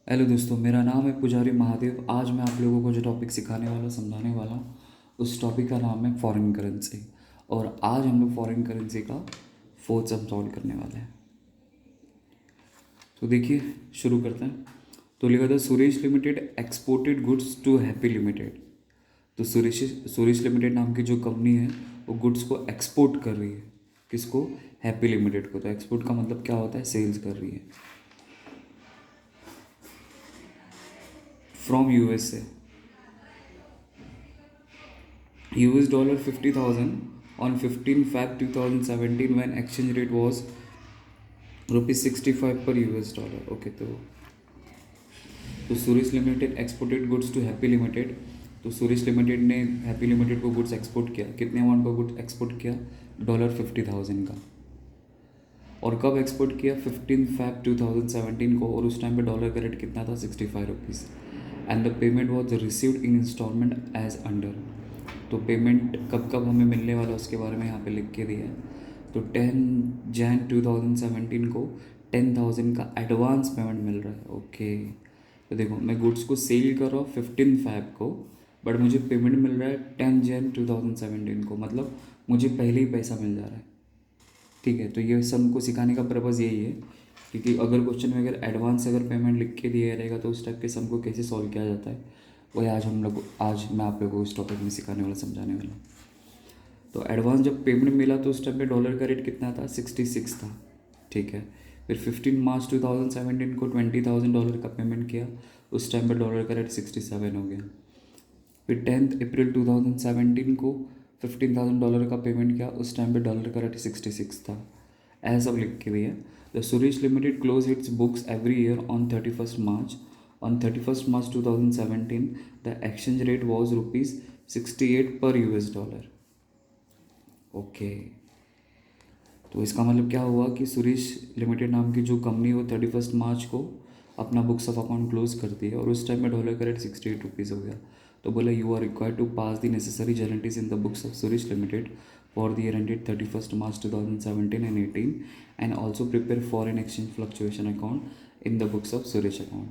Hello दोस्तों, मेरा नाम है पुजारी महादेव। आज मैं आप लोगों को जो टॉपिक सिखाने वाला समझाने वाला हूँ, उस टॉपिक का नाम है फॉरेन करेंसी। और आज हम लोग फॉरेन करेंसी का फोर्थ सम सॉल्व करने वाले हैं। तो देखिए, शुरू करते हैं। तो लिखा था Suresh Limited exported goods to happy limited. तो सुरेश लिमिटेड नाम की जो कंपनी है वो गुड्स को एक्सपोर्ट कर रही है। किसको? हैप्पी लिमिटेड को। तो एक्सपोर्ट का मतलब क्या होता है? सेल्स कर रही है from USA. US dollar 50,000 on 15 Feb 2017 when exchange rate was rupees 65 per US dollar. Okay, तो Suraj limited exported goods to happy limited. तो सूरज लिमिटेड ने हैप्पी लिमिटेड को गुड्स एक्सपोर्ट किया। कितने अमाउंट का गुड्स एक्सपोर्ट किया? $50,000 का। और कब एक्सपोर्ट किया? 15 Feb 2017 को। और उस टाइम पे डॉलर का रेट कितना था? 65 rupees. And the payment was received in instalment as under. तो पेमेंट कब कब हमें मिलने वाला उसके बारे में यहाँ पे लिख के दिया है। तो 10 Jan 2017 को 10,000 का एडवांस पेमेंट मिल रहा है। ओके, तो देखो, मैं गुड्स को सेल कर रहा हूँ 15 Feb को, बट मुझे पेमेंट मिल रहा है 10 Jan 2017 को। मतलब मुझे पहले ही पैसा मिल जा रहा है। ठीक है, तो ये सबको सिखाने का पर्पज़ यही है, क्योंकि अगर क्वेश्चन में अगर एडवांस अगर पेमेंट लिख के दिया रहेगा तो उस टाइप के सम को कैसे सॉल्व किया जाता है, वही आज मैं आप लोगों को इस टॉपिक में सिखाने वाला समझाने वाला हूँ। तो एडवांस जब पेमेंट मिला तो उस टाइम पे डॉलर का रेट कितना था? 66 था। ठीक है, फिर 15 मार्च 2017 को $20,000 का पेमेंट किया। उस टाइम पे डॉलर का रेट 67 हो गया। फिर 10 अप्रैल 2017 को $15,000 का पेमेंट किया। उस टाइम पे डॉलर का रेट 66 था। ऐसा सब लिख के दिया। The Suresh limited close it's books every year on 31 March. On 31 March 2017 the exchange rate was rupees 68 पर US डॉलर। ओके, तो इसका मतलब क्या हुआ कि सुरेश लिमिटेड नाम की जो कंपनी वो 31 मार्च को अपना बुक्स ऑफ अकाउंट क्लोज करती है। और उस टाइम में डॉलर का रेट 68 रुपीज़ हो गया। तो बोला you are required to pass the necessary journals in the books of Suresh limited for the year ended 31 March 2017 and 18 and also prepare foreign exchange fluctuation account in the books of Suresh account.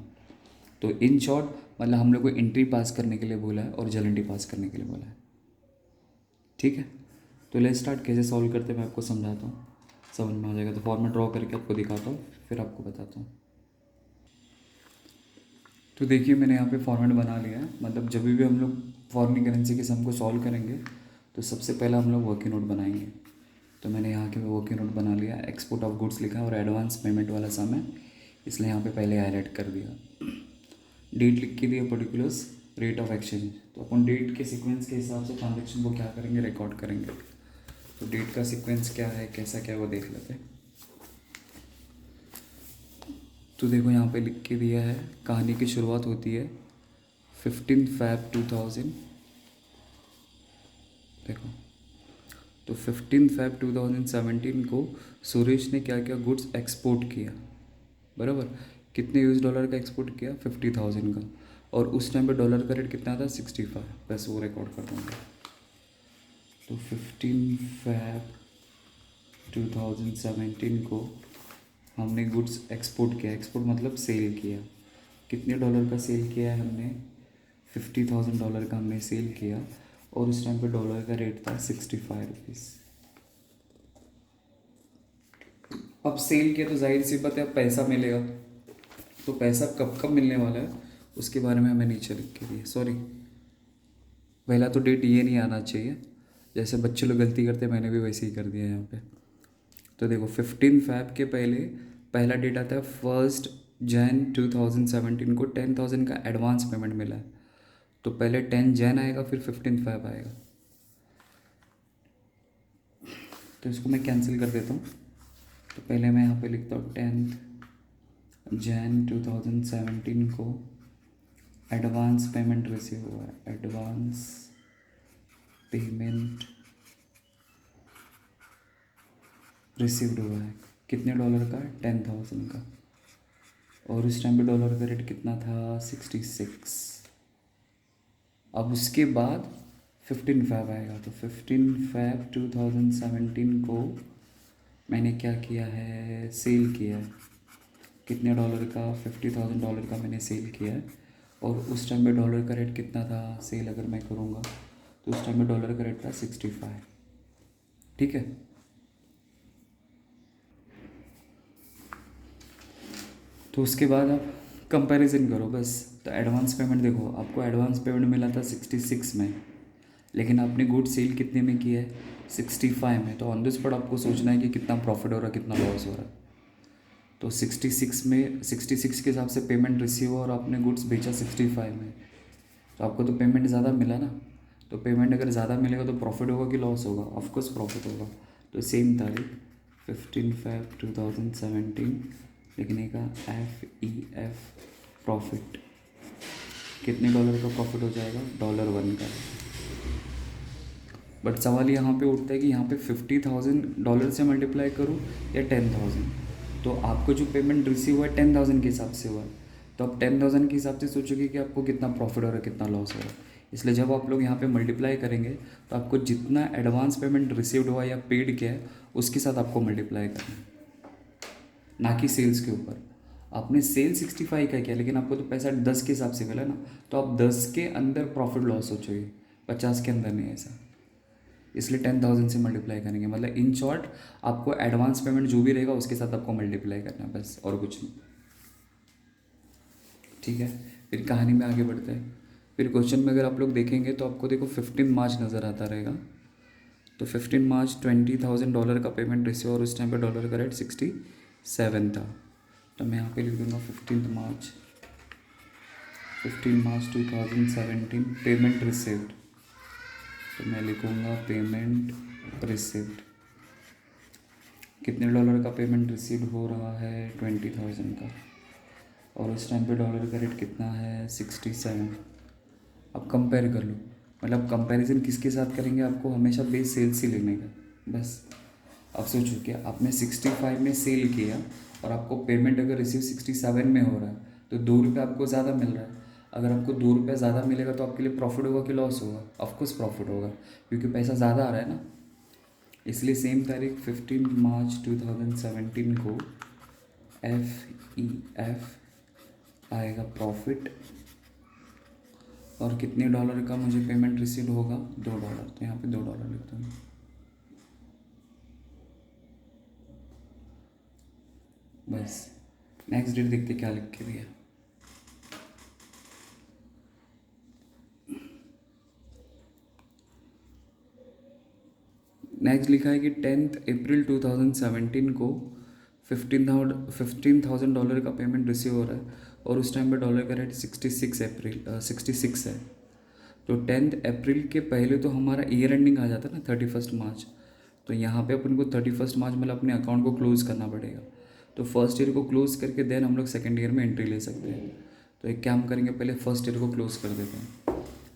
तो in short मतलब हम लोग को entry पास करने के लिए बोला है और जर्नली पास करने के लिए बोला है। ठीक है, तो लेट्स स्टार्ट। कैसे सॉल्व करते हैं मैं आपको समझाता हूँ, समझ में आ जाएगा। तो फॉर्मेट ड्रॉ करके आपको दिखाता हूँ, फिर आपको बताता हूँ। तो देखिए, मैंने यहाँ पे फॉर्मेट बना लिया है। मतलब जब भी हम लोग फॉरेन करेंसी के सम को सॉल्व करेंगे तो सबसे पहला हम लोग वर्किंग नोट बनाएंगे। तो मैंने यहाँ के वर्किंग नोट बना लिया। एक्सपोर्ट ऑफ गुड्स लिखा है और एडवांस पेमेंट वाला सम है, इसलिए यहाँ पे पहले हाईलाइट कर दिया। डेट लिख के दिया, पर्टिकुलर्स, रेट ऑफ एक्सचेंज। तो अपन डेट के सीक्वेंस के हिसाब से ट्रांजेक्शन को क्या करेंगे? रिकॉर्ड करेंगे। तो डेट का सीक्वेंस क्या है, कैसा क्या है, वो देख लेते हैं। तो देखो, यहाँ पे लिख के दिया है, कहानी की शुरुआत होती है 15 Feb 2000। देखो, तो 15 Feb 2017 को सुरेश ने क्या किया? गुड्स एक्सपोर्ट किया। बराबर, कितने US डॉलर का एक्सपोर्ट किया? 50,000 का। और उस टाइम पे डॉलर का रेट कितना था? 65। बस वो रिकॉर्ड कर दूँगा। तो 15 Feb 2017 को हमने गुड्स एक्सपोर्ट किया। एक्सपोर्ट मतलब सेल किया। कितने डॉलर का सेल किया है हमने? $50,000 का हमने सेल किया। और उस टाइम पे डॉलर का रेट था 65 रुपीज़। अब सेल किया तो जाहिर सी बात है अब पैसा मिलेगा। तो पैसा कब कब मिलने वाला है उसके बारे में हमें नीचे लिख के दिया। सॉरी, पहला तो डेट ये नहीं आना चाहिए, जैसे बच्चे लोग गलती करते हैं, मैंने भी वैसे ही कर दिया यहाँ पे। तो देखो, 15 Feb के पहले पहला डेट आता है 1 Jan 2017 को 10,000 का एडवांस पेमेंट मिला है। तो पहले 10 Jan आएगा, फिर 15 Feb आएगा। तो इसको मैं कैंसिल कर देता हूँ। तो पहले मैं यहाँ पे लिखता हूँ 10 Jan 2017 को एडवांस पेमेंट रिसीव हुआ है। एडवांस पेमेंट रिसीव्ड हुआ है। कितने डॉलर का? 10,000 का। और उस टाइम पे डॉलर का रेट कितना था? 66। अब उसके बाद 15 Feb आएगा। तो 15 Feb 2017 को मैंने क्या किया है? सेल किया है। कितने डॉलर का, $50,000 का मैंने सेल किया है। और उस टाइम पे डॉलर का रेट कितना था सेल अगर मैं करूँगा तो उस टाइम पे डॉलर का रेट था 65। ठीक है। तो उसके बाद आप कंपैरिजन करो बस। तो एडवांस पेमेंट देखो, आपको एडवांस पेमेंट मिला था 66 में, लेकिन आपने गुड सेल कितने में किया है 65 में। तो ऑन द स्पॉट आपको सोचना है कि कितना प्रॉफिट हो रहा है, कितना लॉस हो रहा है। तो 66 में 66 के हिसाब से पेमेंट रिसीव हुआ और आपने गुड्स बेचा 65 में, तो आपको तो पेमेंट ज़्यादा मिला ना। तो पेमेंट अगर ज़्यादा मिलेगा तो प्रॉफिट होगा कि लॉस होगा? ऑफकोर्स प्रॉफिट होगा। तो सेम तारीख 15 Feb 2017 लिखने का FEF प्रॉफिट। कितने डॉलर का प्रॉफिट हो जाएगा? $1 का। बट सवाल यहाँ पे उठता है कि यहाँ पे $50,000 से मल्टीप्लाई करूँ या 10,000। तो आपको जो पेमेंट रिसीव हुआ है 10,000 के हिसाब से हुआ है, तो आप 10,000 के हिसाब से सोचोगे कि आपको कितना प्रॉफिट हो रहा है, कितना लॉस हो रहा है। इसलिए जब आप लोग यहाँ पे मल्टीप्लाई करेंगे तो आपको जितना एडवांस पेमेंट रिसीव्ड हुआ या पेड किया है उसके साथ आपको मल्टीप्लाई करना है, ना कि सेल्स के ऊपर। आपने सेल 65 का किया लेकिन आपको तो पैसा 10 के हिसाब से मिला ना, तो आप 10 के अंदर प्रॉफिट लॉस सोचोगे, 50 के अंदर नहीं ऐसा। इसलिए 10,000 से मल्टीप्लाई करेंगे। मतलब इन शॉर्ट आपको एडवांस पेमेंट जो भी रहेगा उसके साथ आपको मल्टीप्लाई करना है बस, और कुछ नहीं। ठीक है। फिर कहानी में आगे बढ़ते हैं। फिर क्वेश्चन में अगर आप लोग देखेंगे तो आपको देखो 15 मार्च नज़र आता रहेगा। तो 15 मार्च $20,000 का पेमेंट रिसीव और उस टाइम पे डॉलर का रेट 67 था। तो मैं यहाँ पे लिख दूँगा 15 मार्च 2017 पेमेंट रिसीव्ड। तो मैं लिखूँगा पेमेंट रिसीव्ड। कितने डॉलर का पेमेंट रिसीव हो रहा है? 20,000 का। और उस टाइम पे डॉलर का रेट कितना है? 67। अब कंपेयर कर लो। मतलब कंपैरिजन किसके साथ करेंगे? आपको हमेशा बेस सेल्स ही लेने का बस। अब सोचो कि आपने 65 में सेल किया और आपको पेमेंट अगर रिसीव 67 में हो रहा है तो ₹2 आपको ज़्यादा मिल रहा है। अगर आपको ₹2 ज़्यादा मिलेगा तो आपके लिए प्रॉफिट होगा कि लॉस होगा? ऑफकोर्स प्रॉफिट होगा, क्योंकि पैसा ज़्यादा आ रहा है ना। इसलिए सेम तारीख 15 मार्च 2017 को FEF आएगा प्रॉफिट। और कितने डॉलर का मुझे पेमेंट रिसीव होगा? $2। तो यहाँ पे $2 लिखता हूँ। बस नेक्स्ट डेट देखते क्या लिख के दिया। नेक्स्ट लिखा है कि 10 अप्रैल 2017 को $15,000 का पेमेंट रिसीव हो रहा है और उस टाइम पे डॉलर का रेट 66 है। तो 10 अप्रैल के पहले तो हमारा ईयर एंडिंग आ जाता है ना, 31 मार्च। तो यहाँ पे अपन को 31 मार्च मतलब अपने अकाउंट को क्लोज करना पड़ेगा। तो फर्स्ट ईयर को क्लोज करके देन हम लोग सेकेंड ईयर में एंट्री ले सकते हैं। तो एक काम करेंगे, पहले फर्स्ट ईयर को क्लोज कर देते हैं।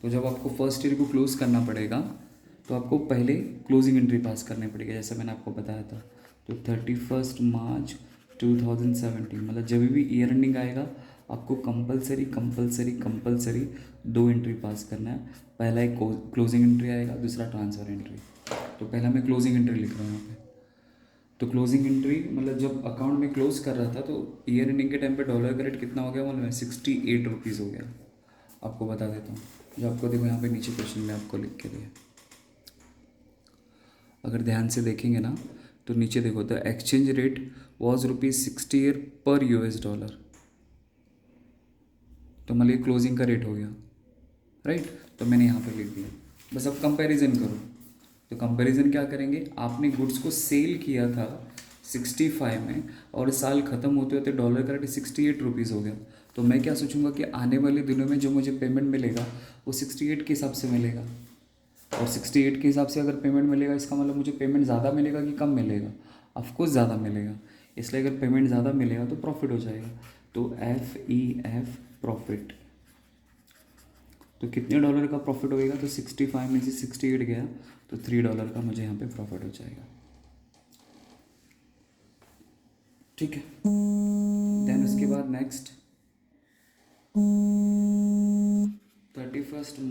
तो जब आपको फर्स्ट ईयर को क्लोज करना पड़ेगा तो आपको पहले क्लोजिंग एंट्री पास करनी पड़ेगी, जैसे मैंने आपको बताया था। तो 31 मार्च 2017 मतलब जब भी ईयर एंडिंग आएगा आपको कंपलसरी कंपलसरी कंपलसरी 2 एंट्री पास करना है। पहला एक क्लोजिंग एंट्री आएगा, दूसरा ट्रांसफ़र एंट्री। तो पहला मैं क्लोजिंग एंट्री लिख रहा हूँ यहाँ पे। तो क्लोजिंग एंट्री मतलब जब अकाउंट में क्लोज कर रहा था तो ईयर एंडिंग के टाइम पे डॉलर का रेट कितना हो गया मालूम है? 68 रुपीज़ हो गया। आपको बता देता हूँ, जो आपको देखो यहाँ पे नीचे क्वेश्चन में आपको लिख के दिया। अगर ध्यान से देखेंगे ना तो नीचे देखो, द एक्सचेंज रेट वॉज ₹68 पर $। तो मतलब ये क्लोजिंग का रेट हो गया, राइट। तो मैंने यहाँ पे लिख दिया। बस अब कंपैरिजन करो। तो कंपैरिजन क्या करेंगे? आपने गुड्स को सेल किया था 65 में और साल ख़त्म होते होते डॉलर का रेट 68 रुपीज़ हो गया। तो मैं क्या सोचूंगा कि आने वाले दिनों में जो मुझे पेमेंट मिलेगा वो 68 के हिसाब से मिलेगा। और 68 के हिसाब से अगर पेमेंट मिलेगा इसका मतलब मुझे पेमेंट ज़्यादा मिलेगा कि कम मिलेगा? ऑफकोर्स ज़्यादा मिलेगा। इसलिए अगर पेमेंट ज़्यादा मिलेगा तो प्रॉफिट हो जाएगा। तो FEF प्रॉफिट। तो कितने डॉलर का प्रॉफिट होएगा? तो 65 में से 68 गया तो $3 का मुझे यहाँ पे प्रॉफिट हो जाएगा। ठीक है। देन उसके बाद नेक्स्ट 31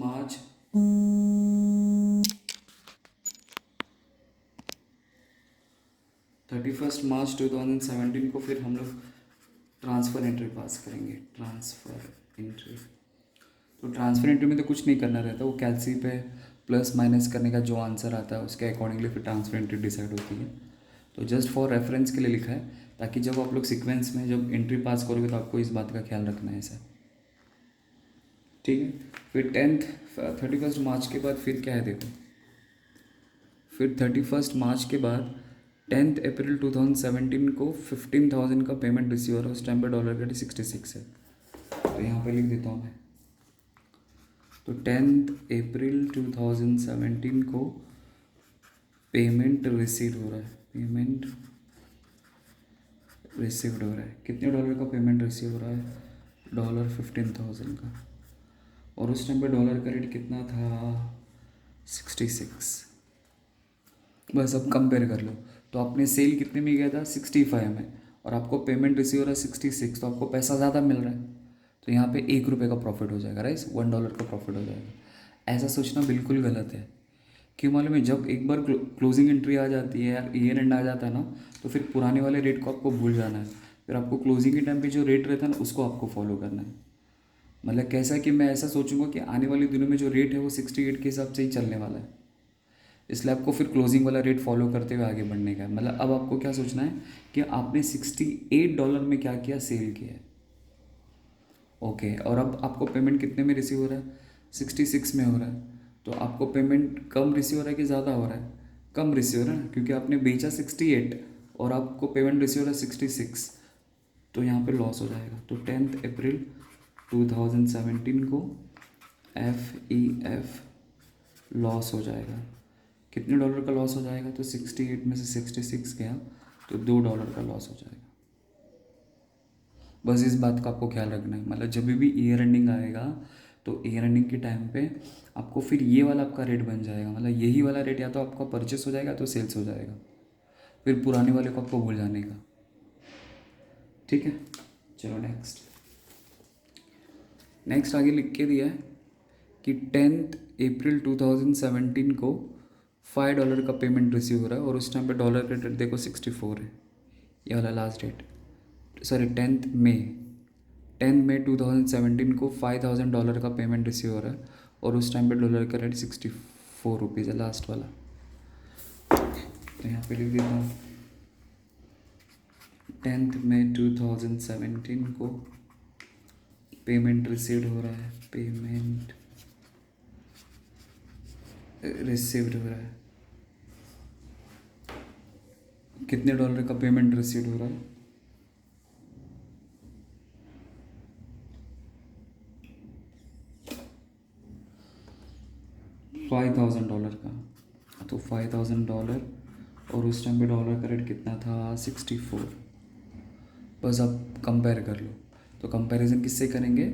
मार्च 2017 को फिर हम लोग ट्रांसफ़र एंट्री पास करेंगे, ट्रांसफ़र एंट्री। तो ट्रांसफ़र एंट्री में तो कुछ नहीं करना रहता, वो कैलसी पे प्लस माइनस करने का जो आंसर आता है उसके अकॉर्डिंगली फिर ट्रांसफ़र एंट्री डिसाइड होती है। तो जस्ट फॉर रेफरेंस के लिए लिखा है, ताकि जब आप लोग सीक्वेंस में जब एंट्री पास करोगे तो आपको इस बात का ख्याल रखना है सर। ठीक है, फिर 31 मार्च के बाद फिर क्या है देखो, फिर 31 मार्च के बाद 10 अप्रैल 2017 को 15,000 का पेमेंट रिसीव हो रहा है, उस टाइम पर डॉलर का रेट 66 है। तो यहाँ पे लिख देता हूँ मैं। तो 10 अप्रैल 2017 को पेमेंट रिसीव हो रहा है, पेमेंट रिसीव्ड हो रहा है। कितने डॉलर का पेमेंट रिसीव हो रहा है? $15,000 का। और उस टाइम पे डॉलर का रेट कितना था? 66। बस अब कंपेयर कर लो। तो आपने सेल कितने में किया था? 65 में, और आपको पेमेंट रिसीव हो रहा है 66, तो आपको पैसा ज़्यादा मिल रहा है। तो यहाँ पे ₹1 का प्रॉफिट हो जाएगा, राइट? $1 का प्रॉफिट हो जाएगा। ऐसा सोचना बिल्कुल गलत है। क्यों मालूम है? जब एक बार क्लोजिंग एंट्री आ जाती है यार, ईयर एंड आ जाता है ना, तो फिर पुराने वाले रेट को आपको भूल जाना है। फिर आपको क्लोजिंग के टाइम पे जो रेट रहता है ना, उसको आपको फॉलो करना है। मतलब कैसा है कि मैं ऐसा सोचूंगा कि आने वाले दिनों में जो रेट है वो 68 के हिसाब से ही चलने वाला है, इसलिए आपको फिर क्लोजिंग वाला रेट फॉलो करते हुए आगे बढ़ने का है। मतलब अब आपको क्या सोचना है कि आपने $68 में क्या किया? सेल किया है। ओके, और अब आपको पेमेंट कितने में रिसीव हो रहा है? 66 में हो रहा है। तो आपको पेमेंट कम रिसीव हो रहा है कि ज़्यादा हो रहा है? कम रिसीव हो रहा है, क्योंकि आपने बेचा 68 और आपको पेमेंट रिसीव हो रहा है 66। तो यहाँ पे लॉस हो जाएगा। तो 10 अप्रैल 2017 को FEF लॉस हो जाएगा। कितने डॉलर का लॉस हो जाएगा? तो 68 में से 66 गया तो $2 का लॉस हो जाएगा। बस इस बात का आपको ख्याल रखना है। मतलब जब भी ईयर एंडिंग आएगा तो ईयर एंडिंग के टाइम पे आपको फिर ये वाला आपका रेट बन जाएगा। मतलब यही वाला रेट या तो आपका परचेस हो जाएगा तो सेल्स हो जाएगा, फिर पुराने वाले को आपको भूल जाने का। ठीक है, चलो नेक्स्ट। नेक्स्ट आगे लिख के दिया है कि 10 अप्रैल 2017 को $5 का पेमेंट रिसीव हो रहा है, और उस टाइम पे डॉलर का रेट देखो 64 है, ये वाला लास्ट डेट। सॉरी, 10 मई 2017 को $5,000 का पेमेंट रिसीव हो रहा है, और उस टाइम पे डॉलर का रेट 64 रुपीज़ है, लास्ट वाला। तो यहाँ पे लिख देता हूँ 10 मई 2017 को पेमेंट रिसीव्ड हो रहा है, पेमेंट रिसीव्ड हो रहा है। कितने डॉलर का पेमेंट रिसीव्ड हो रहा है? $5,000 का। तो $5,000, और उस टाइम पे डॉलर का रेट कितना था? 64। बस आप कंपेयर कर लो। तो कंपैरिजन किससे करेंगे?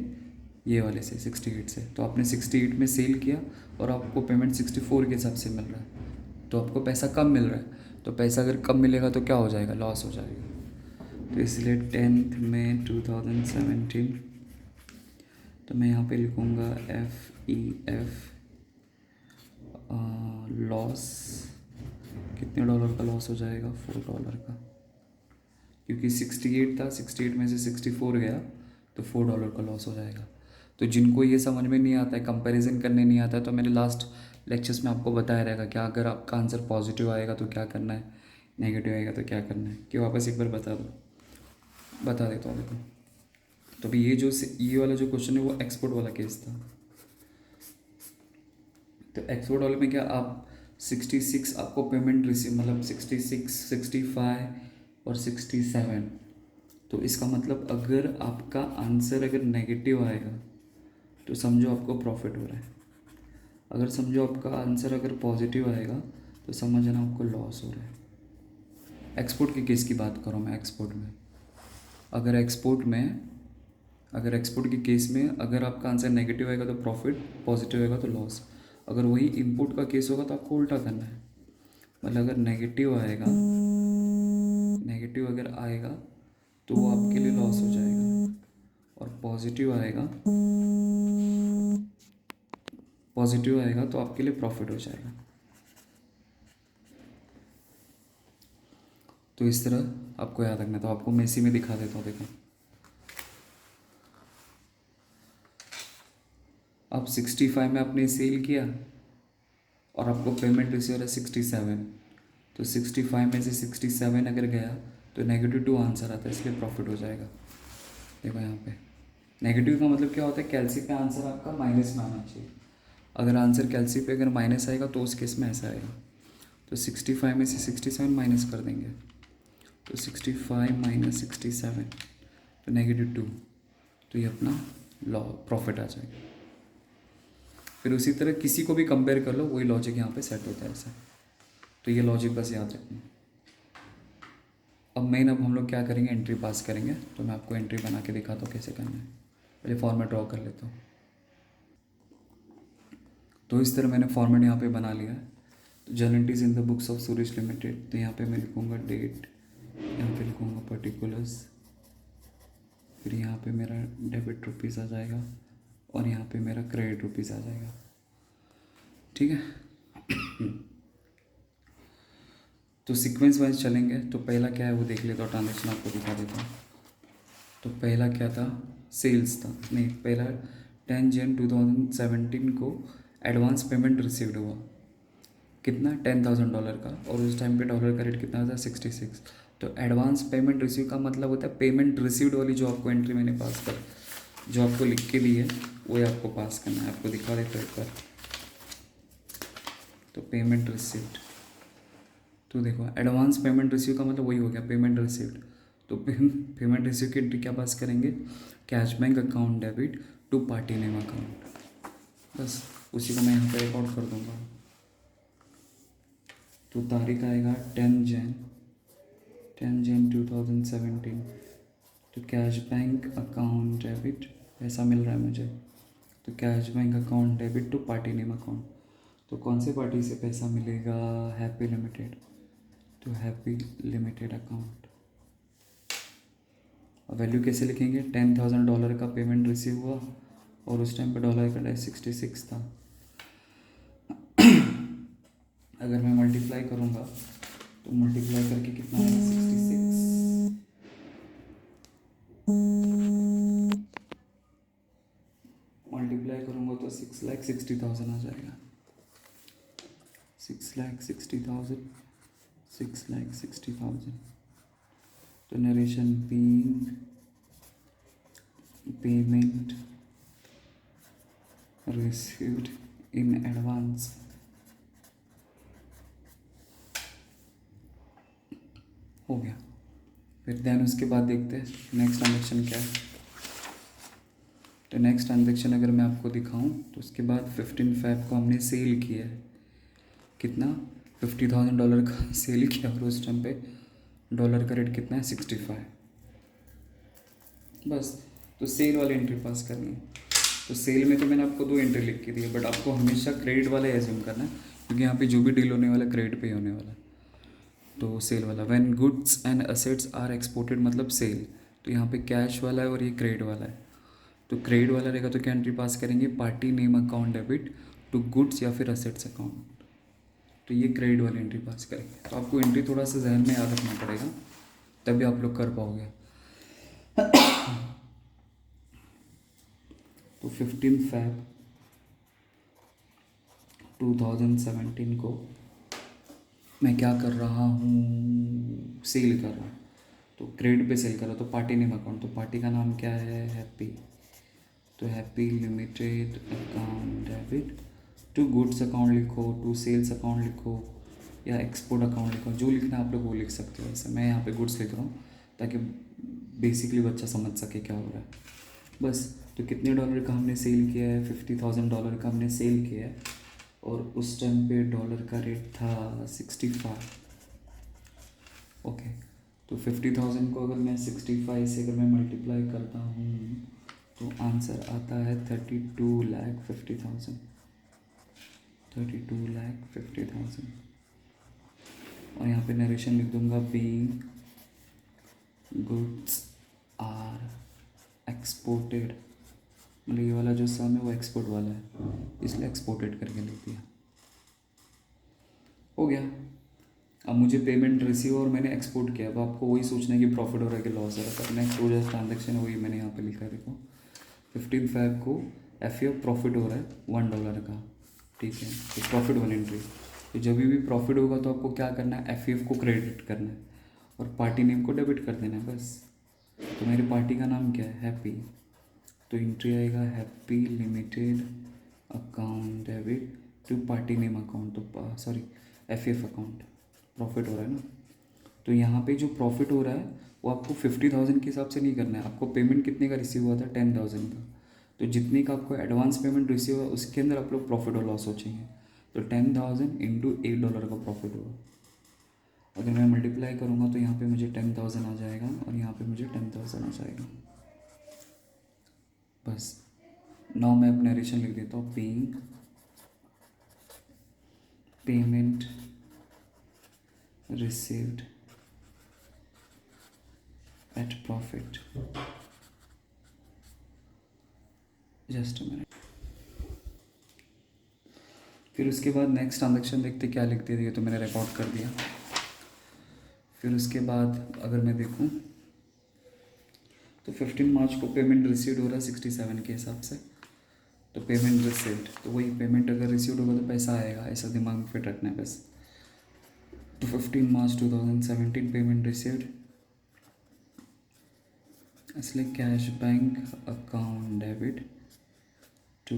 ये वाले से, 68 से। तो आपने 68 में सेल किया और आपको पेमेंट 64 के हिसाब से मिल रहा है, तो आपको पैसा कम मिल रहा है। तो पैसा अगर कम मिलेगा तो क्या हो जाएगा? लॉस हो जाएगा। तो इसलिए 10 मई 2017, तो मैं यहाँ पे लिखूँगा FEF लॉस। कितने डॉलर का लॉस हो जाएगा? $4 का, क्योंकि 68 था, 68 में से 64 गया तो $4 का लॉस हो जाएगा। तो जिनको ये समझ में नहीं आता है, कंपैरिजन करने नहीं आता है, तो मैंने लास्ट लेक्चर्स में आपको बताया रहेगा क्या अगर आपका आंसर पॉजिटिव आएगा तो क्या करना है, नेगेटिव आएगा तो क्या करना है। कि वापस एक बार बता देता हूँ देखो। तो अभी ये वाला जो क्वेश्चन है वो एक्सपोर्ट वाला केस था। तो एक्सपोर्ट वाले में क्या, आप 66 आपको पेमेंट रिसीव, मतलब 66, 65 और 67। तो इसका मतलब अगर आपका आंसर अगर नेगेटिव आएगा तो समझो आपको प्रॉफिट हो रहा है। अगर समझो आपका आंसर अगर पॉजिटिव आएगा तो समझना आपको लॉस हो रहा है। एक्सपोर्ट के केस की बात करूँ मैं। एक्सपोर्ट में अगर एक्सपोर्ट के केस में अगर आपका आंसर नेगेटिव आएगा तो प्रॉफिट, पॉजिटिव आएगा तो लॉस। अगर वही इम्पोर्ट का केस होगा तो आपको उल्टा करना है। मतलब अगर नेगेटिव अगर आएगा तो वो आपके लिए लॉस हो जाएगा, और पॉजिटिव आएगा तो आपके लिए प्रॉफिट हो जाएगा। तो इस तरह आपको याद रखना। तो आपको मैं इसी में दिखा देता हूँ, देखो अब 65 में आपने सेल किया और आपको पेमेंट रिसीव हो रहा है 67, तो 65 में से 67 अगर गया तो -2 आंसर आता है, इसलिए प्रॉफिट हो जाएगा। देखो यहाँ पे नेगेटिव का मतलब क्या होता है, कैलसी पे आंसर आपका माइनस में आना चाहिए। अगर आंसर कैलसी पे अगर माइनस आएगा तो उस केस में ऐसा आएगा। तो 65 में से 67 माइनस कर देंगे, तो 65 माइनस 67 तो -2, तो ये अपना लॉ प्रॉफिट आ जाएगा। फिर उसी तरह किसी को भी कंपेयर कर लो, वही लॉजिक यहाँ पे सेट होता है ऐसा। तो ये लॉजिक बस याद रखना। अब हम लोग क्या करेंगे, एंट्री पास करेंगे। तो मैं आपको एंट्री बना के दिखाता हूँ कैसे करना है। पहले फॉर्मेट ड्रॉ कर लेता हूँ। तो इस तरह मैंने फॉर्मेट यहाँ पे बना लिया है। तो journal entries in the books of Suresh limited, तो यहाँ पे मैं लिखूँगा डेट, यहाँ पे लिखूँगा पर्टिकुलर्स, फिर यहाँ पे मेरा डेबिट रुपीज़ आ जाएगा और यहाँ पे मेरा क्रेडिट रुपीज़ आ जाएगा। ठीक है। तो सीक्वेंस वाइज चलेंगे। तो पहला क्या है वो देख लेता हूँ, ट्रांजेक्शन आपको दिखा देता हूँ। तो पहला क्या था, सेल्स था। नहीं, पहला 10 जन 2017 को एडवांस पेमेंट रिसीव्ड हुआ, कितना, $10,000 का, और उस टाइम पे डॉलर का रेट कितना था, 66। तो एडवांस पेमेंट रिसीव का मतलब होता है पेमेंट रिसीव्ड वाली जो आपको एंट्री मैंने पास कर, जो आपको लिख के दी है वो आपको पास करना है। आपको दिखा देता हूँ एक बार। तो पेमेंट रिसीव्ड, तो देखो एडवांस पेमेंट रिसीव का मतलब वही हो गया पेमेंट रिसीव्ड। तो पेमेंट रिसीव की एंट्री क्या पास करेंगे, cash bank account debit to party name account. बस उसी को मैं यहाँ पे रिकॉर्ड कर दूँगा। तो तारीख आएगा 10 जन 2017। तो कैश बैंक अकाउंट डेबिट ऐसा मिल रहा है मुझे। तो cash bank account debit to party name account. तो कौन से पार्टी से पैसा मिलेगा, हैप्पी लिमिटेड। तो हैप्पी लिमिटेड अकाउंट। और वैल्यू कैसे लिखेंगे, $10,000 का पेमेंट रिसीव हुआ और उस टाइम पे डॉलर का रेट 66 था। अगर मैं मल्टीप्लाई करूँगा तो मल्टीप्लाई करके कितना आएगा, 66। मल्टीप्लाई करूँगा तो 6,60,000 आ जाएगा। 6,60,000, 6,60,000। तो narration being payment received in advance. हो गया। फिर देन उसके बाद देखते हैं नेक्स्ट ट्रांजेक्शन क्या है। तो नेक्स्ट ट्रांजेक्शन अगर मैं आपको दिखाऊं तो उसके बाद 15 फ़रवरी को हमने सेल किया है, कितना, $50,000 का सेल किया और उस टाइम पे डॉलर का रेट कितना है, 65। बस तो सेल वाली एंट्री पास करनी है। तो सेल में तो मैंने आपको 2 एंट्री लिख के दी है, बट आपको हमेशा क्रेडिट वाला एज्यूम करना है, क्योंकि यहाँ पे जो भी डील होने वाला है क्रेडिट पे ही होने वाला है। तो सेल वाला, when goods and assets are exported मतलब सेल। तो यहाँ पे कैश वाला है और ये क्रेडिट वाला है। तो क्रेडिट वाला रहेगा तो क्या एंट्री पास करेंगे, party name account debit to goods या फिर असेट्स अकाउंट। तो ये क्रेडिट वाली एंट्री पास करेंगे। तो आपको एंट्री थोड़ा सा जहन में याद रखना पड़ेगा, तभी आप लोग कर पाओगे। तो 15 फ़रवरी 2017 को मैं क्या कर रहा हूँ, सेल कर रहा हूँ। तो क्रेडिट पे सेल कर रहा हूँ, तो पार्टी नेम अकाउंट। तो पार्टी का नाम क्या है, हैप्पी। तो Happy limited account debit to goods account लिखो, टू सेल्स अकाउंट लिखो, या एक्सपोर्ट अकाउंट लिखो, जो लिखना है आप लोग वो लिख सकते हो। ऐसे मैं यहाँ पे गुड्स लिख रहा हूँ ताकि बेसिकली बच्चा समझ सके क्या हो रहा है। बस तो कितने डॉलर का हमने सेल किया है, $50,000 का हमने सेल किया है और उस टाइम पे डॉलर का रेट था 65। ओके, तो 50,000 को अगर मैं 65 से अगर मैं मल्टीप्लाई करता हूँ तो आंसर आता है 32,50,000। 32,50,000। और यहाँ पे नरेशन लिख दूंगा, बीइंग गुड्स आर एक्सपोर्टेड, मतलब ये वाला जो सम है वो एक्सपोर्ट वाला है, इसलिए एक्सपोर्टेड करके लिख दिया। हो गया। अब मुझे पेमेंट रिसीव और मैंने एक्सपोर्ट किया। अब आपको वही सोचना है कि प्रॉफिट हो रहा है कि लॉस हो रहा है। नेक्स्ट जो ट्रांजेक्शन वही मैंने यहाँ पे लिखा है, देखो 15 फैब को एफ प्रॉफिट हो रहा है $1 का, ठीक है, तो प्रॉफिट वाली एंट्री। तो जब भी प्रॉफिट होगा तो आपको क्या करना है, एफ को क्रेडिट करना है और पार्टी नेम को डेबिट कर देना है बस। तो मेरी पार्टी का नाम क्या है, हैप्पी, तो एंट्री आएगा Happy limited account debit to party name account, तो सॉरी एफ अकाउंट, प्रॉफिट हो रहा है ना। तो यहाँ पे जो प्रॉफिट हो रहा है वो आपको 50,000 के हिसाब से नहीं करना है, आपको पेमेंट कितने का रिसीव हुआ था, 10,000 का। तो जितने का आपको एडवांस पेमेंट रिसीव हुआ उसके अंदर आप लोग प्रॉफिट और लॉस सोचेंगे। तो 10,000 इंटू $8 का प्रॉफिट होगा। अगर मैं मल्टीप्लाई करूँगा तो यहाँ पे मुझे 10,000 आ जाएगा और यहाँ पे मुझे 10,000 आ जाएगा। बस नाउ मैं अपना नरेशन लिख देता हूँ, paying payment received at profit. Just a minute. फिर उसके बाद नेक्स्ट ट्रांजेक्शन देखते क्या लिखते थे, तो मैंने रिकॉर्ड कर दिया। फिर उसके बाद अगर मैं देखूं तो 15 मार्च को पेमेंट रिसीव्ड हो रहा है 67 के हिसाब से, तो पेमेंट रिसीव्ड, तो वही पेमेंट अगर रिसीव्ड होगा तो पैसा आएगा, ऐसा दिमाग में फिट रखना है बस। तो 15 मार्च 2017 पेमेंट रिसीव्ड, इसलिए cash bank account debit to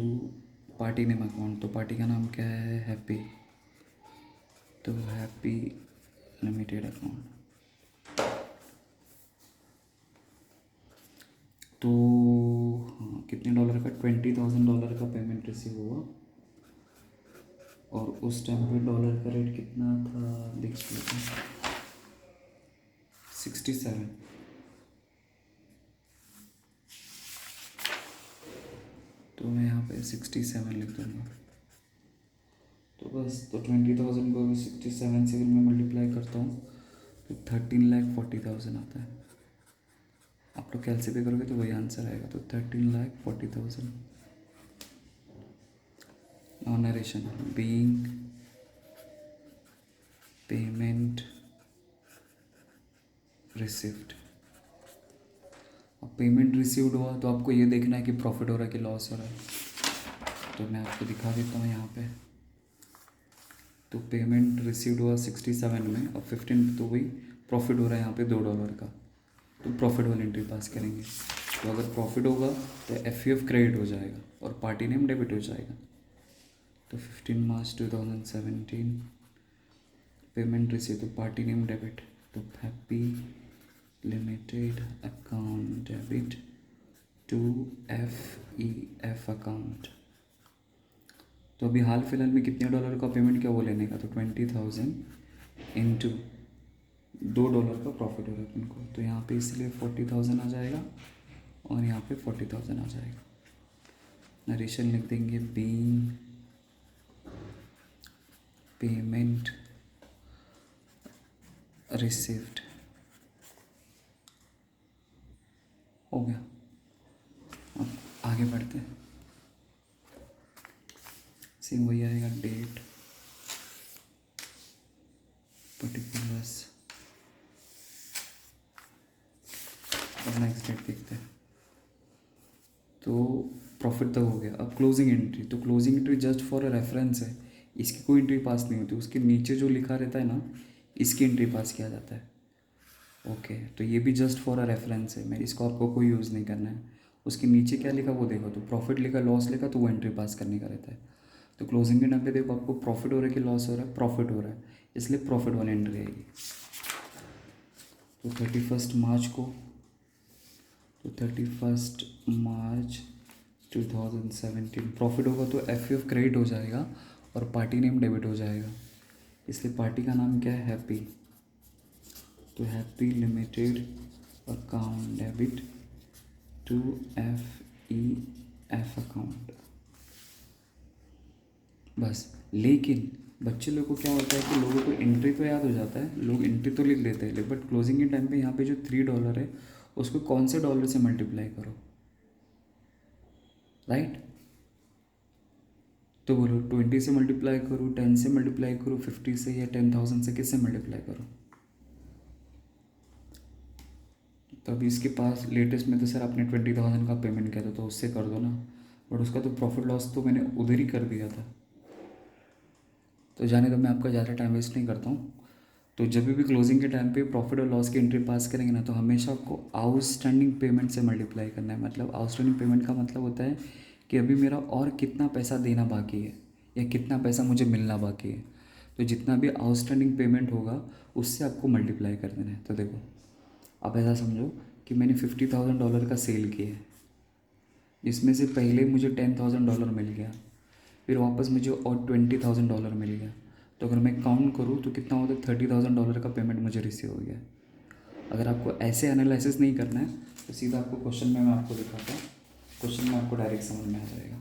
party name account, तो पार्टी का नाम क्या है, हैप्पी, तो हैप्पी लिमिटेड अकाउंट। तो हाँ, कितने डॉलर का, $20,000 का पेमेंट रिसीव हुआ और उस टाइम पे डॉलर का रेट कितना था देख लेते हैं, 67। तो मैं यहाँ पे 67 लिख दूँगा। तो बस, तो 20,000 को 67 से मैं मल्टीप्लाई करता हूँ तो 13,40,000 आता है। आप लोग कैलसी पे करोगे तो वही आंसर आएगा, तो 13,40,000। Narration being payment received. अब पेमेंट रिसीव्ड हुआ तो आपको ये देखना है कि प्रॉफिट हो रहा है कि लॉस हो रहा है। तो मैं आपको दिखा देता हूँ यहाँ पे। तो पेमेंट रिसीव्ड हुआ 67 में और 15, तो वही प्रॉफिट हो रहा है यहाँ पे $2 का, तो प्रॉफिट वाली एंट्री पास करेंगे। तो अगर प्रॉफिट होगा तो एफ क्रेडिट हो जाएगा और पार्टी नेम डेबिट हो जाएगा। तो 15 मार्च 2017 पेमेंट रिसीव, तो पार्टी नेम डेबिट, तो Happy limited account debit to F account. तो अभी हाल फिलहाल में कितने डॉलर का पेमेंट क्या वो लेने का, तो 20,000 इंटू $2 का प्रॉफिट होगा अपन को, तो यहाँ पे इसलिए 40,000 आ जाएगा और यहाँ पे 40,000 आ जाएगा। नरेशन लिख देंगे, बीइंग पेमेंट रिसीव्ड, हो गया। अब आगे बढ़ते हैं, सेम वही आएगा, डेट पर्टिकुलर्स, अब नेक्स्ट डेट देखते हैं। तो प्रॉफिट तक हो गया। अब क्लोजिंग एंट्री, तो closing entry just for a reference है, इसकी कोई एंट्री पास नहीं होती, उसके नीचे जो लिखा रहता है ना इसकी एंट्री पास किया जाता है। ओके, तो ये भी जस्ट फॉर अ रेफरेंस है, मैं इसको आपको कोई यूज़ नहीं करना है। उसके नीचे क्या लिखा वो देखो, तो प्रॉफिट लिखा, लॉस लिखा, तो वो एंट्री पास करने का रहता है। तो क्लोजिंग के टाइम पे देखो आपको प्रॉफिट हो रहा है कि लॉस हो रहा है, प्रॉफिट हो रहा है, इसलिए प्रॉफिट वाली एंट्री आएगी। तो 31 मार्च को, तो 31 मार्च 2017 प्रॉफिट होगा तो एफ क्रेडिट हो जाएगा और पार्टी नेम डेबिट हो जाएगा, इसलिए पार्टी का नाम क्या है, हैप्पी, तो Happy limited account debit to F account. बस, लेकिन बच्चे लोग को क्या होता है कि लोगों को एंट्री तो याद हो जाता है, लोग एंट्री तो लिख लेते हैं, बट क्लोजिंग के टाइम पे यहाँ पे जो $3 है उसको कौन से डॉलर से मल्टीप्लाई करो, राइट। तो बोलो 20 से मल्टीप्लाई करूँ, 10 से मल्टीप्लाई करूँ, 50 से, या 10,000 से, किससे मल्टीप्लाई करूँ। तो अभी इसके पास लेटेस्ट में तो सर आपने 20,000 का पेमेंट किया था, तो उससे कर दो ना, बट उसका तो प्रॉफिट लॉस तो मैंने उधर ही कर दिया था। तो जाने दो, मैं आपका ज़्यादा टाइम वेस्ट नहीं करता हूँ। तो जब भी क्लोजिंग के टाइम पे प्रॉफिट और लॉस की एंट्री पास करेंगे ना, तो हमेशा आपको आउटस्टैंडिंग पेमेंट से मल्टीप्लाई करना है। मतलब आउटस्टैंडिंग पेमेंट का मतलब होता है कि अभी मेरा और कितना पैसा देना बाकी है या कितना पैसा मुझे मिलना बाकी है। तो जितना भी आउटस्टैंडिंग पेमेंट होगा उससे आपको मल्टीप्लाई कर देना है। तो देखो, आप ऐसा समझो कि मैंने $50,000 का सेल किया है, जिसमें से पहले मुझे $10,000 मिल गया, फिर वापस मुझे और $20,000 मिल गया। तो अगर मैं काउंट करूँ तो कितना होता है, $30,000 का पेमेंट मुझे रिसीव हो गया। अगर आपको ऐसे एनालिसिस नहीं करना है तो सीधा आपको क्वेश्चन में मैं आपको दिखाता हूँ, क्वेश्चन में आपको डायरेक्ट समझ में आ जाएगा।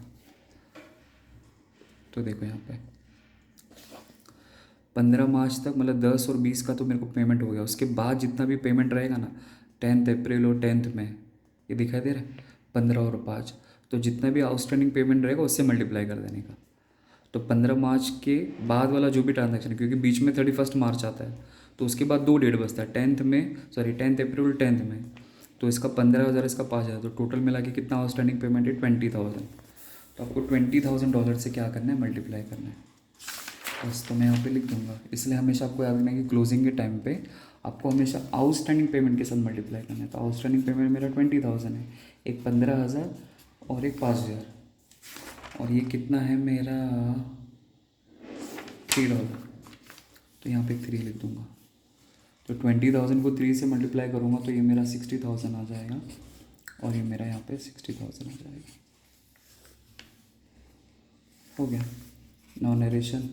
तो देखो यहाँ पे 15 मार्च तक मतलब 10 और 20 का तो मेरे को पेमेंट हो गया। उसके बाद जितना भी पेमेंट रहेगा ना, 10 अप्रैल और 10 मई, ये दिखाई दे रहा है 15 और 5, तो जितना भी आउटस्टैंडिंग पेमेंट रहेगा उससे मल्टीप्लाई कर देने का। तो 15 मार्च के बाद वाला जो भी ट्रांजैक्शन है, क्योंकि बीच में 31 मार्च आता है, तो उसके बाद 2 डेट बचता है, 10 अप्रैल 10 मई। तो इसका 15,000, इसका 5,000, तो टोटल मिला के कितना आउटस्टैंडिंग पेमेंट है, 20,000। तो आपको $20,000 से क्या करना है, मल्टीप्लाई करना है। बस, तो मैं यहाँ पे लिख दूंगा। इसलिए हमेशा आपको याद रखना है कि क्लोजिंग के टाइम पे आपको हमेशा आउटस्टैंडिंग पेमेंट के साथ मल्टीप्लाई करना है। तो आउटस्टैंडिंग पेमेंट मेरा 20,000 है, एक 15,000 और एक 5,000, और ये कितना है मेरा $3। तो यहाँ पे 3 लिख दूंगा। तो 20,000 को 3 से मल्टीप्लाई करूँगा तो ये मेरा 60,000 आ जाएगा, और ये मेरा यहाँ पे 60,000 आ जाएगा। हो गया। Now narration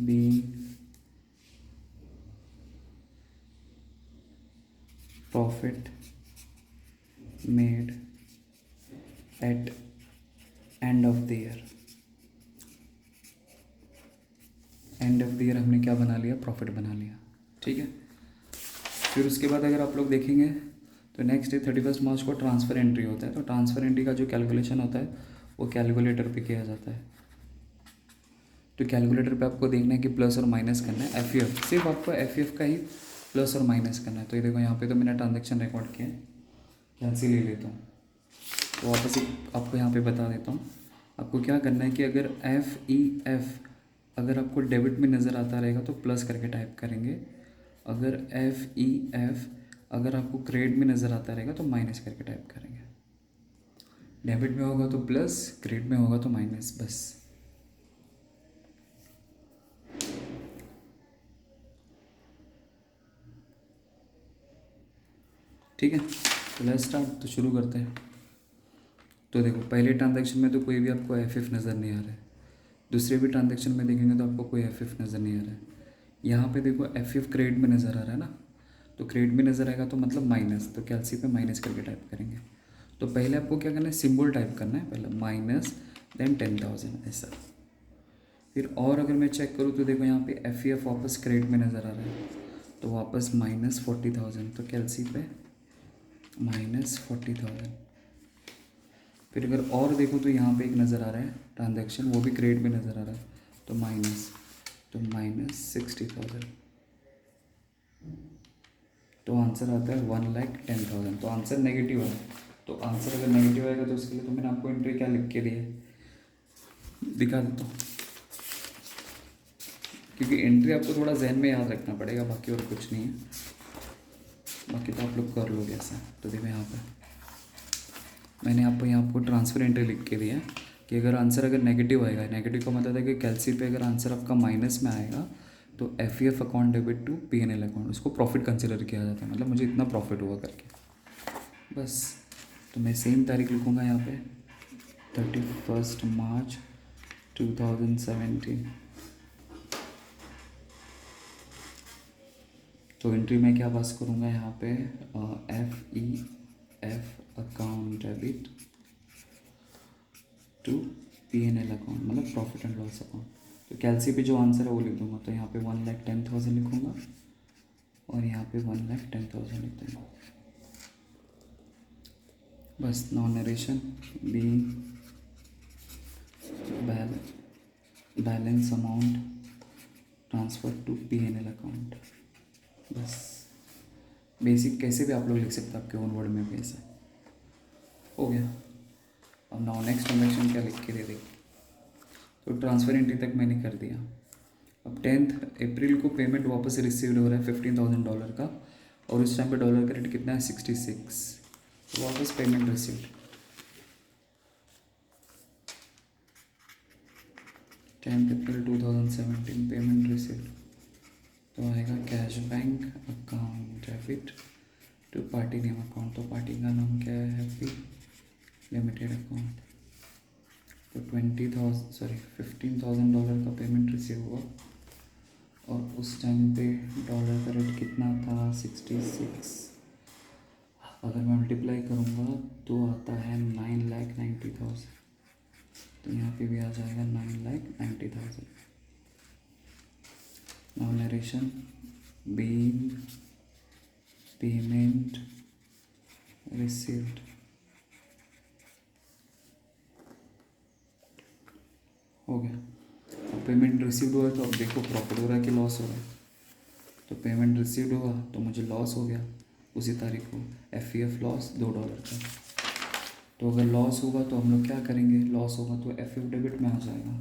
being profit made at end of the year। End of the year हमने क्या बना लिया, प्रॉफिट बना लिया। ठीक है। फिर उसके बाद अगर आप लोग देखेंगे तो नेक्स्ट डे 31 मार्च को ट्रांसफ़र एंट्री होता है। तो ट्रांसफ़र एंट्री का जो कैलकुलेशन होता है वो कैलकुलेटर पे किया जाता है। तो कैलकुलेटर पे आपको देखना है कि प्लस और माइनस करना है। एफ सिर्फ आपको एफ का ही प्लस और माइनस करना है। तो ये देखो यहाँ पे तो मैंने ट्रांजेक्शन रिकॉर्ड किया है, कैंसिल ले लेता हूँ। तो वापस एक आपको यहाँ पे बता देता हूँ। आपको क्या करना है कि अगर एफ अगर आपको डेबिट में नज़र आता रहेगा तो प्लस करके टाइप करेंगे। अगर एफ अगर आपको क्रेडिट में नज़र आता रहेगा तो माइनस करके टाइप करेंगे। डेबिट में होगा तो प्लस, क्रेडिट में होगा तो माइनस, बस। ठीक है, तो लेट्स स्टार्ट। तो शुरू करते हैं। तो देखो, पहले ट्रांजैक्शन में तो कोई भी आपको एफ नज़र नहीं आ रहा है। दूसरे भी ट्रांजैक्शन में देखेंगे तो आपको कोई एफ नज़र नहीं आ रहा है। यहाँ पे देखो एफ क्रेडिट में नज़र आ रहा है ना, तो क्रेडिट में नज़र आएगा तो मतलब माइनस, तो कैलसी पे माइनस करके टाइप करेंगे। तो पहले आपको क्या करना है, सिंबल टाइप करना है, पहले माइनस देन 10,000 ऐसा। फिर और अगर मैं चेक करूँ तो देखो यहाँ पे एफ वापस क्रेडिट में नज़र आ रहा है, तो वापस -40,000, तो कैलसी पे -40,000। फिर अगर और देखो तो यहाँ पे एक नज़र आ रहा है ट्रांजैक्शन, वो भी क्रेडिट में नज़र आ रहा है, तो -60,000। तो आंसर आता है 1,10,000। तो आंसर नेगेटिव है। तो आंसर अगर नेगेटिव आएगा तो उसके लिए तो मैंने आपको एंट्री क्या लिख के दी है, दिखा देता हूँ। क्योंकि एंट्री आपको थोड़ा जहन में याद रखना पड़ेगा, बाकी और कुछ नहीं है। बाकी तो आप लोग कर लोगे ऐसा। तो देखो यहाँ पर मैंने आपको ट्रांसफर एंट्री लिख के दिया है कि अगर आंसर अगर नेगेटिव आएगा, नेगेटिव का मतलब है कि कैलसी पे अगर आंसर आपका माइनस में आएगा तो F account debit to P&L account, उसको प्रॉफिट कंसिडर किया जाता है। मतलब मुझे इतना प्रॉफिट हुआ करके, बस। तो मैं सेम तारीख लिखूँगा यहाँ पे 31 मार्च 2017। तो एंट्री में क्या पास करूँगा यहाँ पे, F account debit to P&L account, मतलब प्रॉफिट एंड लॉस अकाउंट। तो कैलसी पे जो आंसर है वो लिख दूंगा। तो यहाँ पे 1,10,000 लिखूँगा और यहाँ पे 1,10,000 लिख दूँगा, बस। Non narration being balance amount transfer to P&L account, बस। बेसिक कैसे भी आप लोग लिख सकते हो आपके ओन वर्ड में भी ऐसा हो गया। अब नाउ नेक्स्ट ट्रांजेक्शन क्या लिख के दे देगी, तो ट्रांसफ़र एंट्री तक मैंने कर दिया। अब 10 अप्रैल को पेमेंट वापस रिसीव हो रहा है $15,000 का, और इस टाइम पे डॉलर का रेट कितना है 66, तो वापस पेमेंट रिसीव्ड। 10 अप्रैल 2017 पेमेंट रिसीव्ड, तो आएगा cash bank account debit to party name account, तो पार्टी का नाम क्या है, हैप्पी लिमिटेड अकाउंट। तो $15,000 का पेमेंट रिसीव हुआ, और उस टाइम पे डॉलर का रेट कितना था 66, अगर मैं मल्टीप्लाई करूँगा तो आता है 9,90,000, तो यहाँ पे भी आ जाएगा 9,90,000। Now narration being payment received, हो गया। अब पेमेंट रिसीव्ड हुआ तो अब देखो प्रॉफिट हो रहा है कि लॉस हो रहा है, तो पेमेंट रिसीव्ड हुआ तो मुझे लॉस हो गया उसी तारीख को, FEF लॉस $2 का। तो अगर लॉस होगा तो हम लोग क्या करेंगे, लॉस होगा तो FF डेबिट में आ जाएगा।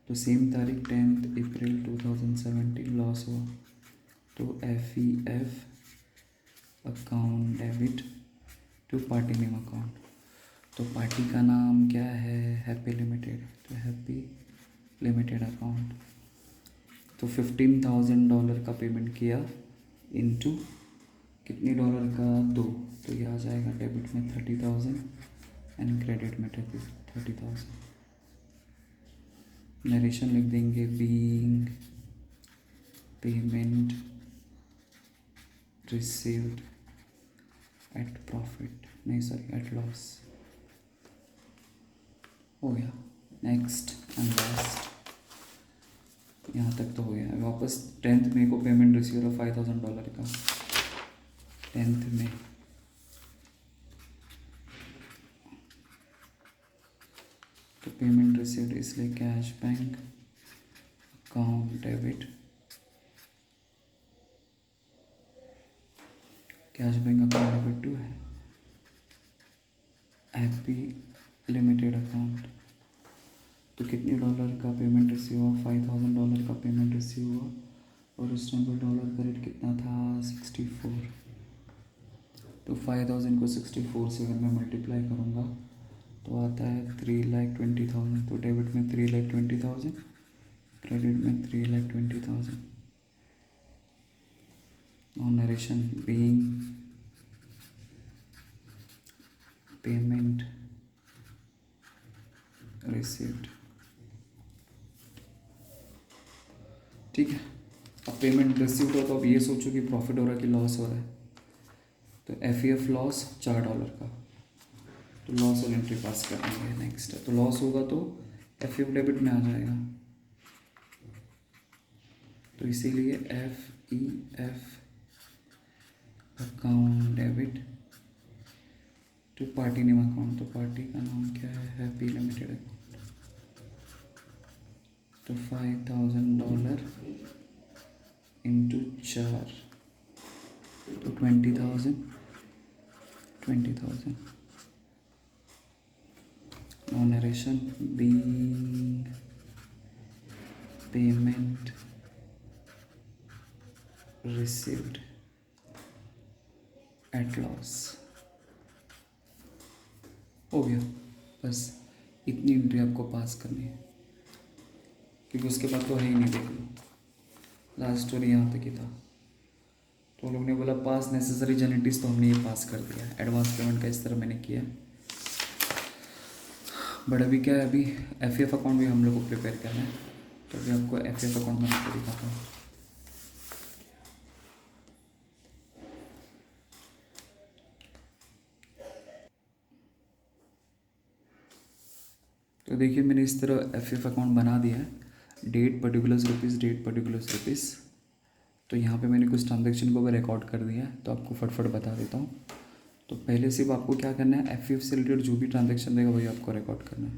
तो सेम तारीख 10 अप्रैल 2017 लॉस हुआ, तो FEF account debit to party name account, तो पार्टी का नाम क्या है, हैप्पी लिमिटेड, तो हैप्पी लिमिटेड अकाउंट। तो $15,000 का पेमेंट किया इनटू कितने डॉलर का, 2, तो ये आ जाएगा डेबिट में 30,000 एंड क्रेडिट में 30,000। नरेशन लिख देंगे being payment received at profit, नहीं सॉरी एट लॉस, हो गया। नेक्स्ट एंड लास्ट, यहाँ तक तो हो गया। वापस 10 मई को पेमेंट रिसीव हो $5,000 का, 10 मई, तो पेमेंट रिसीव्ड, इसलिए cash bank account debit, cash bank account debit to है हैप्पी लिमिटेड अकाउंट। तो कितने डॉलर का पेमेंट रिसीव हुआ, $5,000 का पेमेंट रिसीव हुआ, और उस टाइम पर डॉलर का रेट कितना था 64, तो 5,000 को 64 से अगर मैं मल्टीप्लाई करूँगा तो आता है 3,20,000, तो डेबिट में 3,20,000, क्रेडिट में 3,20,000। और नरेशन बीइंग पेमेंट रिसीव्ड, ठीक है। अब पेमेंट रिसीव्ड हो तो अब ये सोचो कि प्रॉफिट हो रहा है कि लॉस हो रहा है, तो FEF लॉस $4 का, तो लॉस और एंट्री पास करेंगे। नेक्स्ट है, तो लॉस होगा तो FEF डेबिट में आ जाएगा, तो इसीलिए FEF account debit to party name account, तो पार्टी का नाम क्या है, हैप्पी लिमिटेड अकाउंट। तो $5,000 इंटू 4, तो 20,000, 20,000। Now narration being payment received at loss, हो गया। बस इतनी एंट्री आपको पास करनी है, क्योंकि उसके बाद तो है ही नहीं, देख लो लास्ट स्टोरी यहाँ तक ही था। तो लोग ने बोला पास नेसेसरी जेनेटिक्स, तो हमने ये पास कर दिया। एडवांस पेमेंट का इस तरह मैंने किया, बट अभी क्या है, अभी FEF अकाउंट भी हम लोग को प्रिपेयर करना है, तो अभी आपको FEF अकाउंट में दिखाता हूँ। तो देखिए मैंने इस तरह FEF अकाउंट बना दिया है, date particulars rupees, date particulars rupees. तो यहाँ पे मैंने कुछ ट्रांजेक्शन को भी रिकॉर्ड कर दिया है, तो आपको फटफट बता देता हूँ। तो पहले सिर्फ आपको क्या करना है, FEF से रिलेटेड जो भी ट्रांजेक्शन देगा वही आपको रिकॉर्ड करना है।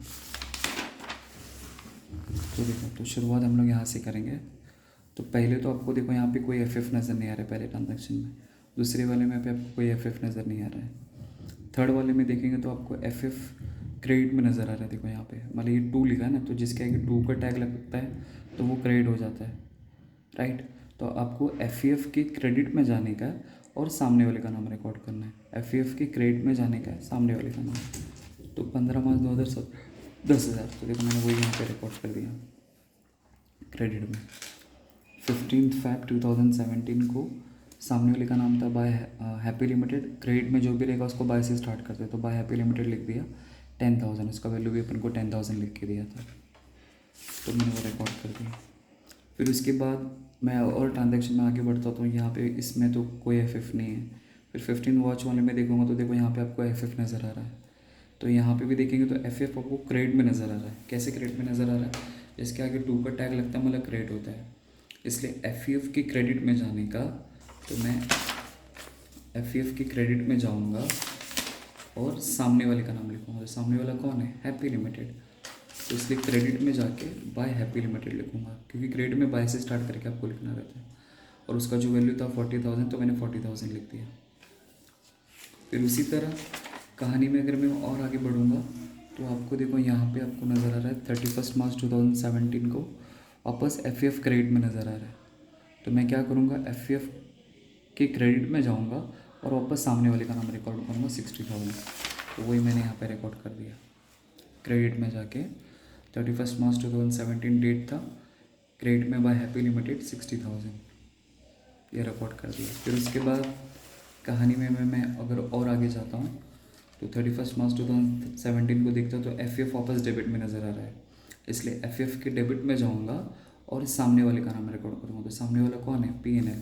तो देखो, तो शुरुआत हम लोग यहाँ से करेंगे। तो पहले तो आपको देखो यहाँ पे कोई FF नज़र नहीं आ रहा है पहले ट्रांजेक्शन में, दूसरे वाले में पे आपको कोई एफ नज़र नहीं आ रहा है। थर्ड वाले में देखेंगे तो आपको एफ क्रेडिट में नज़र आ रहा है। देखो यहाँ पे मतलब ये 2 लिखा है ना, तो जिसके आगे 2 का टैग लगता है तो वो क्रेडिट हो जाता है, राइट। तो आपको एफ के क्रेडिट में जाने का है और सामने वाले का नाम रिकॉर्ड करना है। एफ के क्रेडिट में जाने का है, सामने वाले का नाम। तो 15 मार्च 2017 10,000, तो देखो मैंने वही यहाँ पे रिकॉर्ड कर दिया क्रेडिट में। 15 फैब 2017 को सामने वाले का नाम था बाय हैप्पी लिमिटेड। क्रेडिट में जो भी रहेगा उसको बाय से स्टार्ट करते, तो बाय हैप्पी लिमिटेड लिख दिया। 10,000, उसका वैल्यू भी अपन को 10,000 लिख के दिया था, तो मैंने वो रिकॉर्ड कर दिया। फिर उसके बाद मैं और ट्रांजैक्शन में आगे बढ़ता तो यहाँ पे इसमें तो कोई एफ नहीं है। फिर 15 वॉच वाले में देखूँगा तो देखो यहाँ पे आपको एफ नज़र आ रहा है। तो यहाँ पे भी देखेंगे तो एफ आपको क्रेडिट में नज़र आ रहा है। कैसे क्रेडिट में नज़र आ रहा है? जिसके आगे 2 का टैग लगता है मतलब क्रेडिट होता है। इसलिए एफ की क्रेडिट में जाने का, तो मैं एफ की क्रेडिट में जाऊँगा और सामने वाले का नाम लिखूँगा। तो सामने वाला कौन है? Happy limited. तो इसलिए क्रेडिट में जाके बाय हैप्पी लिमिटेड लिखूँगा, क्योंकि क्रेडिट में बाय से स्टार्ट करके आपको लिखना रहता है। और उसका जो वैल्यू था 40,000, तो मैंने 40,000 लिख दिया। फिर उसी तरह कहानी में अगर मैं और आगे बढ़ूँगा तो आपको देखो यहाँ पे आपको नज़र आ रहा है 31 मार्च 2017 को वापस एफ क्रेडिट में नज़र आ रहा है। तो मैं क्या करूँगा, एफ के क्रेडिट में जाऊँगा और वापस सामने वाले का नाम रिकॉर्ड करूँगा 60,000। तो वही मैंने यहाँ पे रिकॉर्ड कर दिया क्रेडिट में जाके। 31 मार्च 2017 डेट था, क्रेडिट में बाय हैप्पी लिमिटेड 60,000, ये रिकॉर्ड कर दिया। फिर उसके बाद कहानी में मैं अगर और आगे जाता हूँ तो 31 मार्च 2017 को देखता हूँ तो एफ वापस डेबिट में नज़र आ रहा है। इसलिए एफ के डेबिट में जाऊँगा और सामने वाले का नाम रिकॉर्ड करूँगा। तो सामने वाला कौन है? PNL।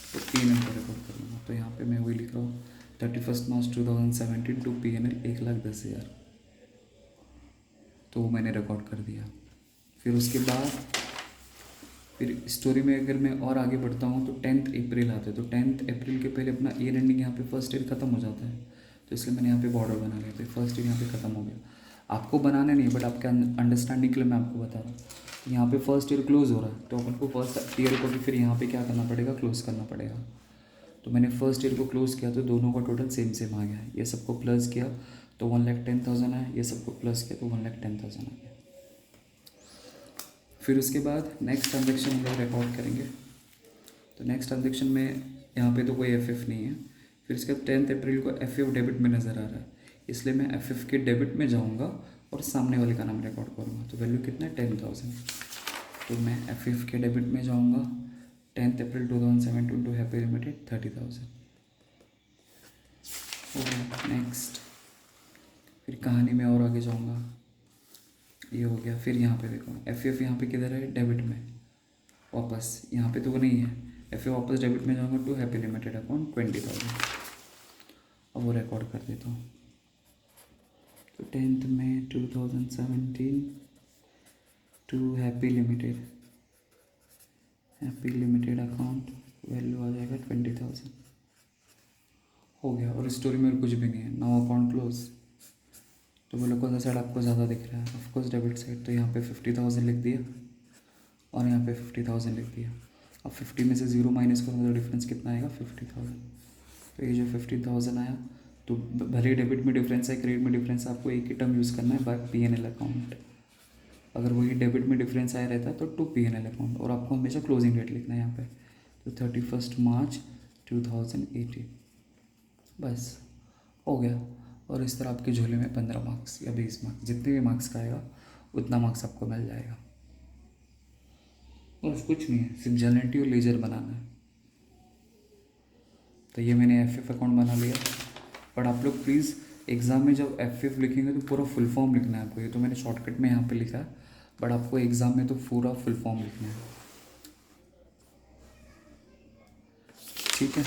तो PNL को रिकॉर्ड करूँगा। तो यहाँ पे मैं वही लिख रहा हूँ 31 मार्च 2017 टू PNL 1,10,000, तो वो मैंने रिकॉर्ड कर दिया। फिर उसके बाद फिर स्टोरी में अगर मैं और आगे बढ़ता हूँ तो 10 अप्रैल आता है। तो 10 अप्रैल के पहले अपना ईयर एंडिंग यहाँ पे फर्स्ट ईयर ख़त्म हो जाता है, तो इसलिए मैंने यहाँ पे बॉर्डर बना लिया। तो फर्स्ट ईयर यहाँ पे ख़त्म हो गया। आपको बनाना नहीं, बट आपके अंडरस्टैंडिंग के लिए मैं आपको बता रहा हूँ। यहाँ पे फर्स्ट ईयर क्लोज हो रहा है, तो अपन को फर्स्ट ईयर को भी फिर यहाँ पे क्या करना पड़ेगा? क्लोज करना पड़ेगा। तो मैंने फर्स्ट ईयर को क्लोज किया तो दोनों का टोटल सेम सेम आ गया। ये सबको प्लस किया तो 1,10,000 आया, ये सबको प्लस किया तो 1,10,000 आ गया। फिर उसके बाद नेक्स्ट ट्रांजेक्शन हम लोग रिकॉर्ड करेंगे। तो नेक्स्ट ट्रांजेक्शन में यहाँ पे तो कोई एफ नहीं है। फिर इसके बाद 10 अप्रैल को एफ डेबिट में नज़र आ रहा है, इसलिए मैं एफ के डेबिट में जाऊँगा और सामने वाले का नाम रिकॉर्ड करूँगा। तो वैल्यू कितना है? 10,000। तो मैं एफ के डेबिट में जाऊँगा 10 अप्रैल 2017 to happy limited 30,000। Okay, next फिर कहानी में और आगे जाऊँगा, ये हो गया। फिर यहाँ पे देखो एफ यहाँ पे किधर है? डेबिट में वापस। यहाँ पे तो वो नहीं है, एफ वापस डेबिट में जाऊँगा टू हैप्पी लिमिटेड अकाउंट 20,000। अब वो रिकॉर्ड कर देता हूँ। तो 10 May 2017 to happy limited account, value आ जाएगा 20,000। हो गया। और स्टोरी में कुछ भी नहीं है। Now account close. तो बोलो कौन सा साइड आपको ज़्यादा दिख रहा है? Of course debit side. तो यहाँ पे 50,000 लिख दिया और यहाँ पे 50,000 लिख दिया। अब 50 में से 0 माइनस करूँगा तो डिफरेंस कितना आएगा? 50,000। तो ये जो 50,000 आया, तो भले डेबिट में डिफरेंस है, क्रेडिट में डिफरेंस है, आपको एक ही टर्म यूज़ करना है बाय PNL अकाउंट। अगर वही डेबिट में डिफरेंस आया रहता है तो टू PNL अकाउंट, और आपको हमेशा क्लोजिंग डेट लिखना है यहाँ पे। तो 31 मार्च 2018, बस हो गया। और इस तरह आपके झोले में 15 मार्क्स या 20 मार्क्स, जितने भी मार्क्स का आएगा उतना मार्क्स आपको मिल जाएगा। बस कुछ नहीं है, सिर्फ जनरेटिव और लेजर बनाना है। तो ये मैंने एफ अकाउंट बना लिया। बट आप लोग प्लीज़ एग्ज़ाम में जब एफ लिखेंगे तो पूरा फुल फॉर्म लिखना है आपको। ये तो मैंने शॉर्टकट में यहाँ पे लिखा है, बट आपको एग्ज़ाम में तो पूरा फुल फॉर्म लिखना है, ठीक है।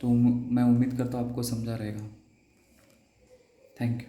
तो मैं उम्मीद करता हूँ आपको समझा रहेगा। Thank you.